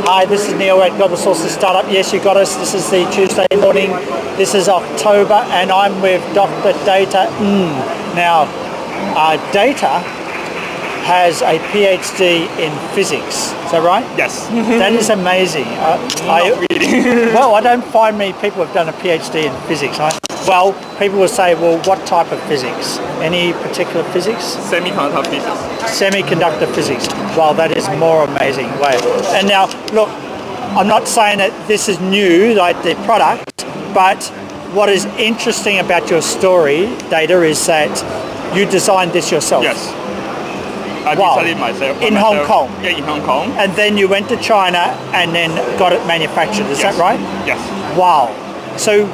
Hi, this is Neil at Got the Sources Startup. Yes, you got us. This is the Tuesday morning. This is October, and I'm with Dr. Data. Now, Data has a PhD in physics. Is that right? Yes. That is amazing. Well, I don't find many people have done a PhD in physics. Well, people will say, well, what type of physics? Any particular physics? Semiconductor physics. Semiconductor physics. Well, that is more amazing. Wait. And now, look, I'm not saying that this is new, like the product, but what is interesting about your story, Data, is that you designed this yourself. Yes. I designed it myself. In Hong Kong? Yeah, in Hong Kong. And then you went to China and then got it manufactured. Is that right? Yes. Wow. So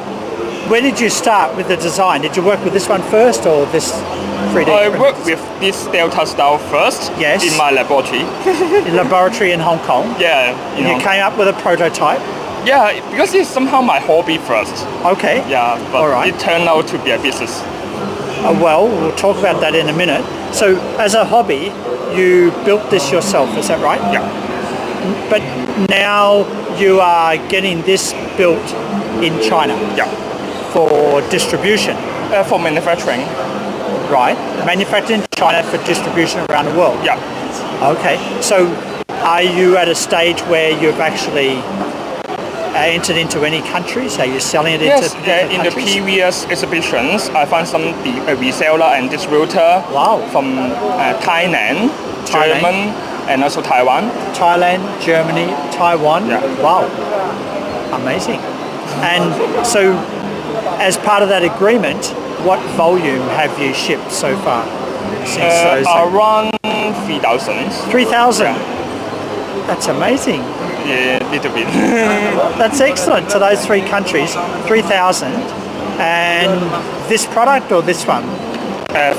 where did you start with the design? Did you work with this one first or this 3D? I worked with this Delta style first. Yes. In my laboratory. In laboratory in Hong Kong? Yeah. You came up with a prototype? Yeah, because it's somehow my hobby first. Okay. Yeah, but all right. It turned out to be a business. Well, we'll talk about that in a minute. So, as a hobby, you built this yourself, is that right? Yeah. But now you are getting this built in China? Yeah. For distribution? For manufacturing. Right. Manufactured in China for distribution around the world? Yeah. Okay. So, are you at a stage where you've actually entered into any countries? Are you selling it into particular in countries? the previous exhibitions, I found some reseller and distributor from Thailand, Germany, and also Taiwan. Thailand, Germany, Taiwan. Yeah. Wow, amazing. And so, as part of that agreement, what volume have you shipped so far? Since those around 3,000. 3,000. Yeah. That's amazing. Yeah, little bit. That's excellent. To those three countries, 3,000. And this product or this one?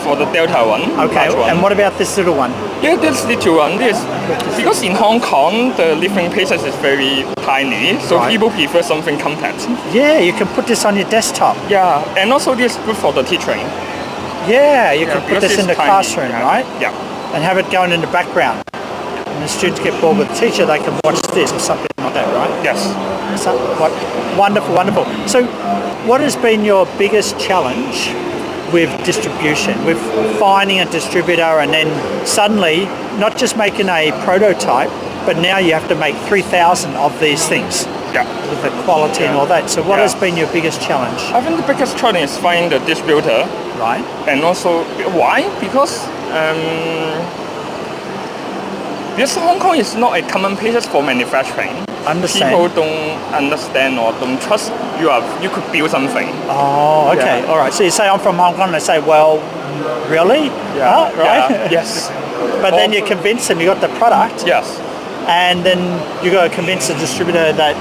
For the Delta one. Okay. One. And what about this little one? Yeah, this little one. Because in Hong Kong, the living places is very tiny, so people prefer something compact. Yeah, you can put this on your desktop. Yeah, and also this is good for the teaching. Yeah, you can put this in the classroom, right? Yeah. And have it going in the background. When the students get bored with the teacher, they can watch this or something like that, right? Yes. So, wonderful, wonderful. So, what has been your biggest challenge with distribution, with finding a distributor and then suddenly not just making a prototype, but now you have to make 3,000 of these things? Yeah. With the quality and all that. So, what has been your biggest challenge? I think the biggest challenge is finding the distributor. Right. And also, why? Because Hong Kong is not a common place for manufacturing. Understand. People don't understand or don't trust you could build something. Oh, okay. Yeah. All right. So you say I'm from Hong Kong, and they say, well, really? Yeah. Right? Yeah. Yes. But then you convince them you got the product. Yes. And then you got to convince the distributor that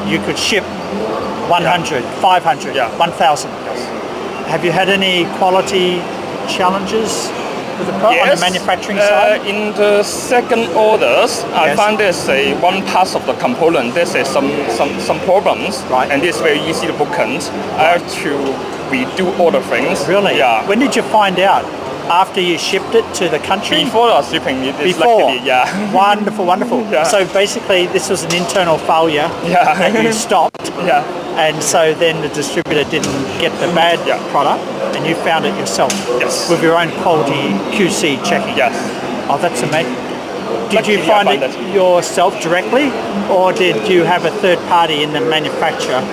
you could ship 100, 500, 1,000. Yes. Have you had any quality challenges with the product on the manufacturing side? In the second orders, I found there's one part of the component. There's some problems, and it's very easy to book in. I have to redo all the things. Really? Yeah. When did you find out? After you shipped it to the country? Before the shipping. Before? Luckily, yeah. Wonderful, wonderful. Yeah. So basically this was an internal failure that you stopped. Yeah. And so then the distributor didn't get the bad product and you found it yourself. Yes. With your own quality QC checking. Yes. Oh, that's amazing. Did Luckily, you find it yourself directly or did you have a third party in the manufacturer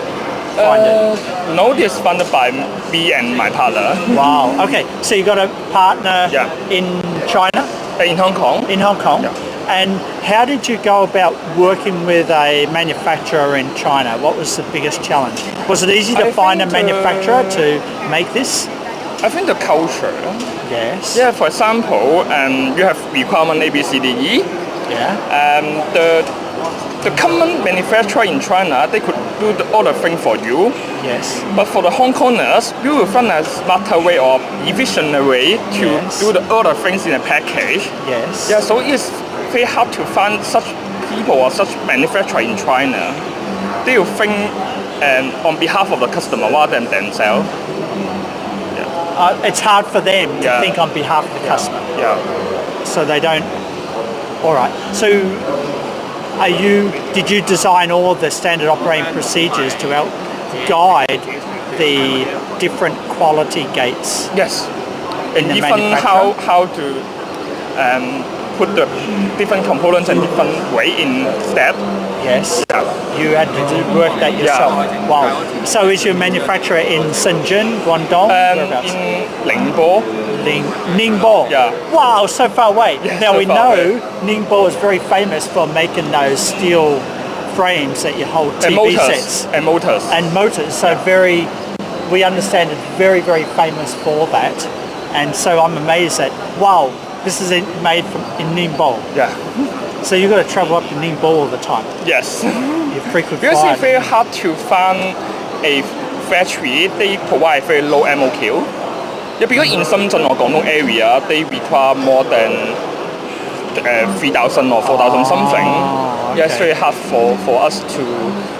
find it? No, this is funded by me and my partner. Wow. Okay. So you got a partner in China? In Hong Kong. In Hong Kong. Yeah. And how did you go about working with a manufacturer in China? What was the biggest challenge? Was it easy to find a manufacturer to make this? I think the culture. Yes. Yeah, for example, you have requirement A, B, C, D, E. Yeah. The common manufacturer in China, they could do all the thing for you. Yes. But for the Hong Kongers, you will find a smarter way or efficient way to do all the things in a package. Yes. Yeah, so it's very hard to find such people or such manufacturer in China. They will think on behalf of the customer rather than themselves. It's hard for them to think on behalf of the customer. Yeah. So they don't. All right. So Did you design all the standard operating procedures to help guide the different quality gates? Yes. In And the even manufacture? how to put the different components in different way in step. Yes. Yeah. You had to work that yourself. Yeah. Wow. So is your manufacturer in Shenzhen, Guangdong? Whereabouts? In Ningbo. Ningbo. Yeah. Wow, so far away. Yeah, now so we far know away. Ningbo is very famous for making those steel frames that you hold TV sets. And motors. And motors. So we understand it's very, very famous for that. And so I'm amazed that, wow, this is made in Ningbo. Yeah. So you've got to travel up to Ningbo all the time. Yes. You frequent Because flyer. it's very hard to find a factory they provide very low MOQ. Yeah, because in Shenzhen or Guangdong area, they require more than 3,000 or 4,000 something. okay. Yeah, it's very hard for us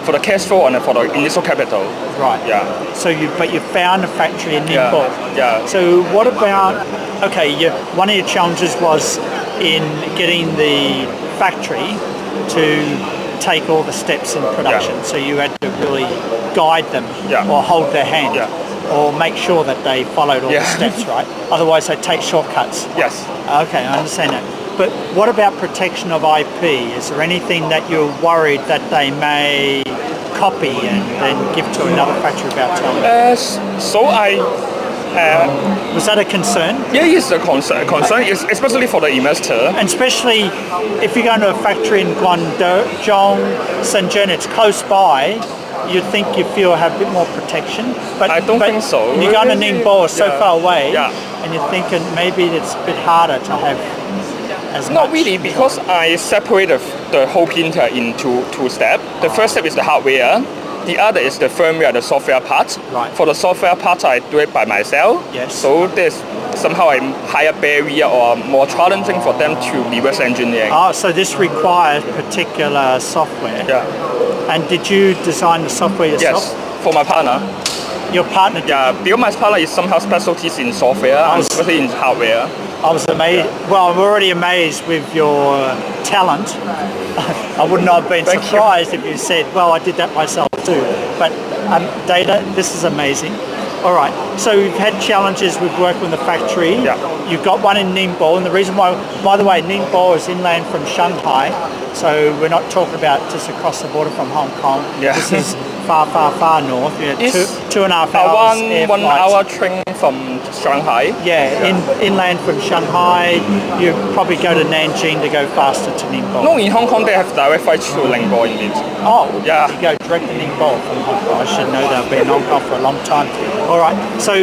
for the cash flow and for the initial capital. Right. Yeah. So you found a factory in Ningbo. Yeah. So what about, one of your challenges was in getting the factory to take all the steps in production. Yeah. So you had to really guide them or hold their hand or make sure that they followed all the steps, right? Otherwise they take shortcuts. Yes. Okay, I understand that. But what about protection of IP? Is there anything that you're worried that they may copy and then give to another factory without telling you? So Was that a concern? yeah, it's a concern, especially for the investor. And especially if you go into a factory in Guangdong, Shenzhen, it's close by, you'd think you feel have a bit more protection. But I don't think so. You go to Ningbo, it's so far away, Yeah. and you're thinking maybe it's a bit harder to have as Not much. really, because I separated the whole printer into two steps. The first step is the hardware. The other is the firmware, the software part. Right. For the software part, I do it by myself. Yes. So there's somehow a higher barrier or more challenging for them to reverse engineering. So this requires particular software. Yeah. And did you design the software yourself? Yes. For my partner. Your partner did? Yeah. Because my partner is somehow specialties in software and especially in hardware. I was amazed. Well, I'm already amazed with your talent. I would not have been Thank surprised if you said, well, I did that myself too. But data, this is amazing. All right, so you've had challenges with working with the factory. Yeah. You've got one in Ningbo, and the reason why, by the way, Ningbo is inland from Shanghai, so we're not talking about just across the border from Hong Kong. Yeah. This is far, far, far north. You know, It's 2.5 hours air one flights. hour train from Shanghai. Yeah, inland from Shanghai, you probably go to Nanjing to go faster to Ningbo. No, in Hong Kong they have direct flight to Ningbo indeed. Oh, Yeah. you go direct to Ningbo from Hong Kong. I should know that. I've been in Hong Kong for a long time. All right, so,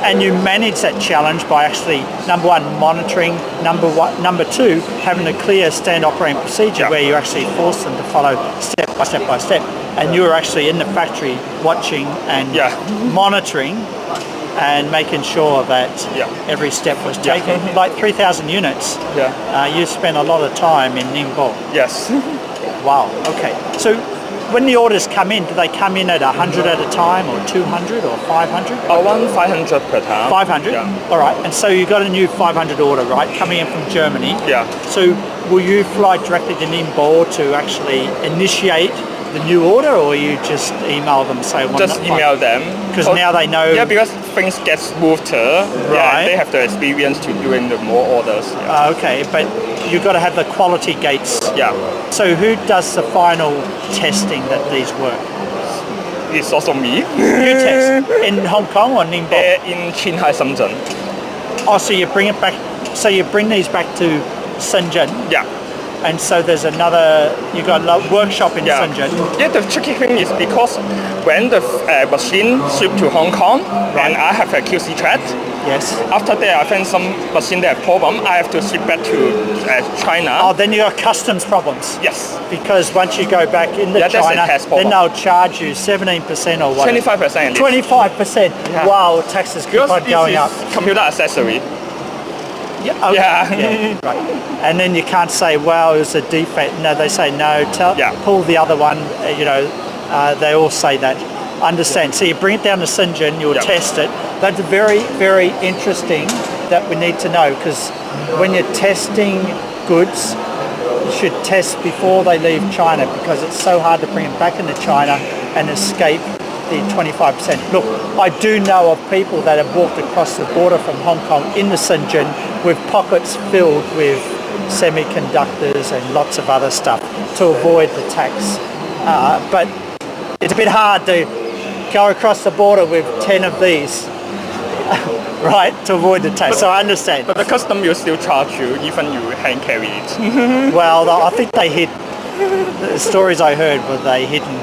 and you manage that challenge by actually, number one, monitoring, number two, having a clear stand operating procedure where you actually force them to follow step by step by step. And you were actually in the factory watching and monitoring and making sure that every step was taken. Like 3,000 units, you spent a lot of time in Ningbo. Yes. Wow, okay. So when the orders come in, do they come in at 100 at a time or 200 or 500? Around 500 per time. 500? Yeah. All right, and so you got a new 500 order, right, coming in from Germany. Yeah. So will you fly directly to Ningbo to actually initiate the new order, or you just email them, say, Just email them. Because now they know. Yeah, because things get smoother. Right. Yeah, they have the experience to doing the more orders. Yeah. Okay, but you've got to have the quality gates. Yeah. So who does the final testing that these work? It's also me. You test in Hong Kong or Ningbo? In Qinghai, Shenzhen. Oh, so you bring it back. So you bring these back to Shenzhen. Yeah. And so there's another. You got a workshop in Shenzhen. Yeah, the tricky thing is because when the machine shipped to Hong Kong, and I have a QC check. Yes. After that, I find some machine that have problem. I have to ship back to China. Oh, then you got customs problems. Yes. Because once you go back into that's a China, tax then problem. they'll charge you 17% or what? 25%. 25%. Yeah. Wow, taxes keep Because on going up. this is computer accessory. Yeah. Okay. Yeah. Right. And then you can't say, well, it was a defect. No, they say no. Pull the other one. They all say that. Understand. So you bring it down to Shenzhen. You'll test it. That's very, very interesting that we need to know, because when you're testing goods, should test before they leave China because it's so hard to bring them back into China and escape the 25%. Look, I do know of people that have walked across the border from Hong Kong into Shenzhen with pockets filled with semiconductors and lots of other stuff to avoid the tax. But it's a bit hard to go across the border with 10 of these, right, to avoid the tax. So I understand. But the custom will still charge you even you hand carry it. Well, I think they hit, the stories I heard were they hidden.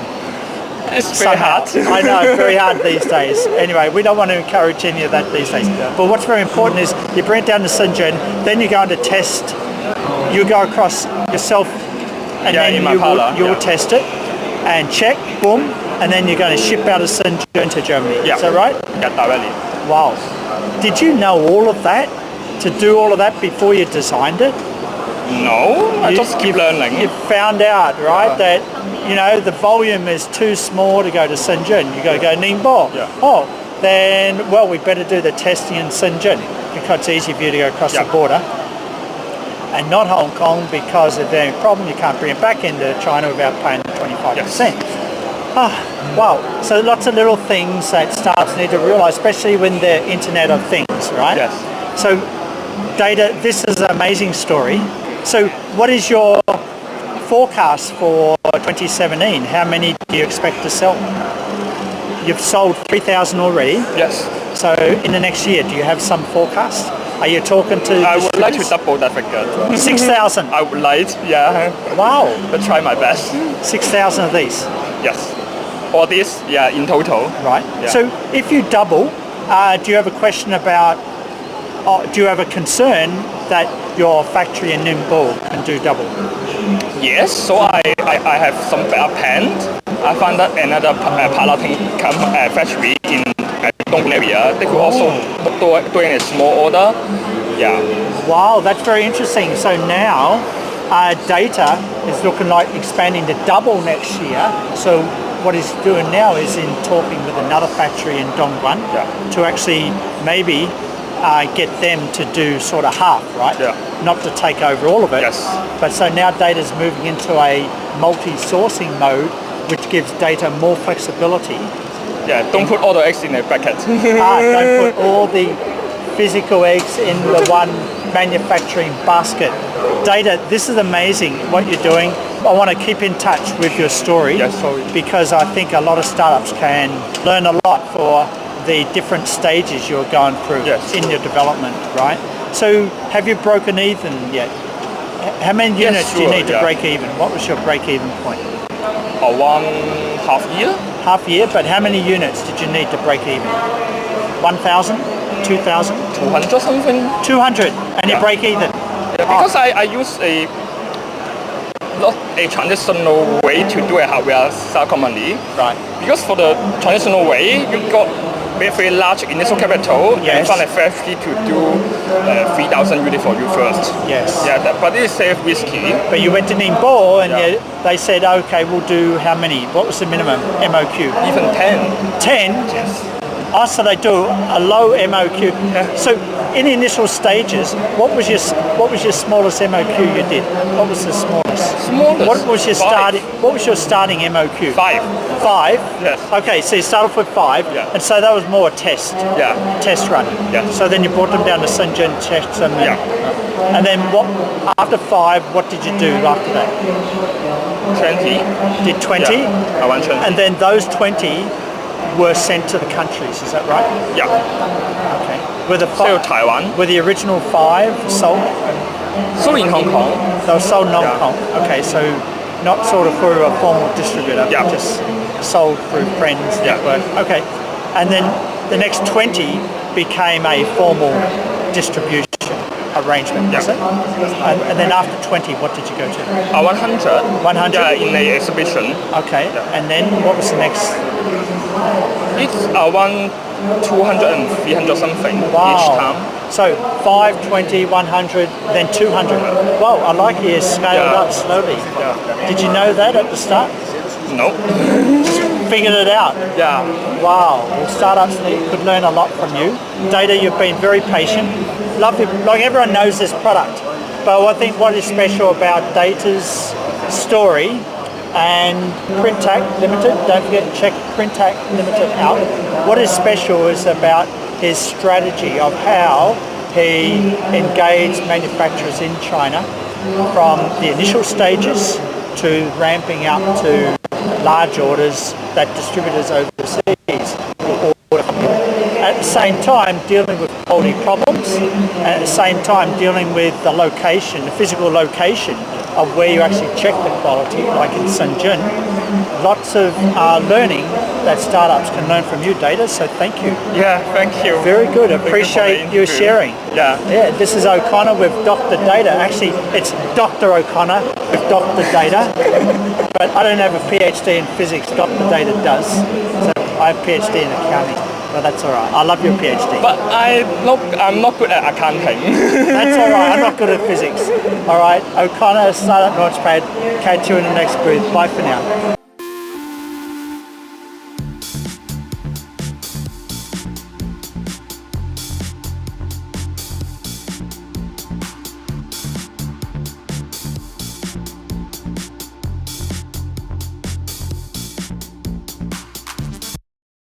It's very hard. I know, very hard these days. Anyway, we don't want to encourage any of that these days. But what's very important is you bring it down to Shenzhen, then you go on to test, you go across yourself, and then you will test it and check, boom, and then you're going to ship out of Shenzhen to Germany. Yeah. Is that right? Yeah, directly. Wow. Did you know all of that? To do all of that before you designed it? No, I just keep learning. You found out, right, that, you know, the volume is too small to go to Shenzhen. You got to go Ningbo. Yeah. Oh, then, well, we better do the testing in Shenzhen because it's easy for you to go across the border. And not Hong Kong because if there's a problem, you can't bring it back into China without paying the 25%. Yes. Wow. So lots of little things that startups need to realise, especially when they're Internet of Things, right? Yes. So, Data, this is an amazing story. So what is your forecast for 2017? How many do you expect to sell? You've sold 3,000 already. Yes. So in the next year, do you have some forecast? Are you talking to I would like to double that figure. 6,000? I would like, yeah. Wow. But try my best. 6,000 of these? Yes. All this, yeah, in total. Right. Yeah. So if you double, do you have a question about, do you have a concern that your factory in Ningbo can do double? Yes, so I have some planned. I found that another piloting factory in Dongguan area. They could also doing a small order. Yeah. Wow, that's very interesting. So now Data is looking like expanding to double next year. So what he's doing now is in talking with another factory in Dongguan to actually maybe get them to do sort of half, right? Yeah. Not to take over all of it. Yes. But so now Data's moving into a multi-sourcing mode, which gives Data more flexibility. Yeah, don't put all the eggs in a bucket. Don't put all the physical eggs in the one manufacturing basket. Data, this is amazing what you're doing. I want to keep in touch with your story because I think a lot of startups can learn a lot for the different stages you're going through in your development, right? So have you broken even yet? How many units do you need to break even? What was your break even point? 1 half year. Half year, but how many units did you need to break even? 1,000? 2,000? 200 something. 200, and you break even? Yeah, because I use not a traditional way to do a hardware start company. Right. Because for the traditional way, you got very large initial capital and find a factory to do 3,000 units for you first. Yes. Yeah, but it is safe risky. But you went to Ningbo and they said, okay, we'll do how many? What was the minimum MOQ? Even 10. 10? Yes. Oh, so they do a low MOQ. So in the initial stages, what was your smallest MOQ you did? What was the smallest? Smallest. What was your starting? What was your starting MOQ? 5. 5. Yes. Okay, so you started off with 5, and so that was more a test. Yeah. Test run. Yeah. So then you brought them down to Shenzhen tests them. And then what? After 5, what did you do after that? 20. Did 20? Yeah. I want 20. And then those 20 were sent to the countries. Is that right? Yeah. Okay. Were the Still Taiwan. Were the original 5 sold? So in Hong Kong. They were sold in Hong Kong. Okay, so not sort of through a formal distributor, just sold through friends network. Okay, and then the next 20 became a formal distribution arrangement, was it? And then after 20, what did you go to? 100. 100? Yeah, in the exhibition. Okay, and then what was the next? It's around 200 and 300 something each time. So 5, 20, 100, then 200. Well, I like you scaled up slowly. Did you know that at the start? No. figured it out. Yeah. Wow, well, startups could learn a lot from you. Data, you've been very patient. Love it. Like everyone knows this product, but I think what is special about Data's story and Printact Limited, don't forget to check Printact Limited out. What is special is about his strategy of how he engaged manufacturers in China from the initial stages to ramping up to large orders that distributors overseas will order. At the same time dealing with quality problems, and at the same time dealing with the location, the physical location of where you actually check the quality, like in Shenzhen. Lots of learning that startups can learn from you, Data, so thank you. Yeah, thank you. Very good, appreciate you sharing. Yeah. Yeah, this is O'Connor with Dr. Data. Actually, it's Dr. O'Connor with Dr. Data, but I don't have a PhD in physics, Dr. Data does. So I have a PhD in accounting, but that's all right. I love your PhD. But I'm not good at accounting. That's all right, I'm not good at physics. All right, O'Connor, Startup Launchpad. Catch you in the next booth. Bye for now.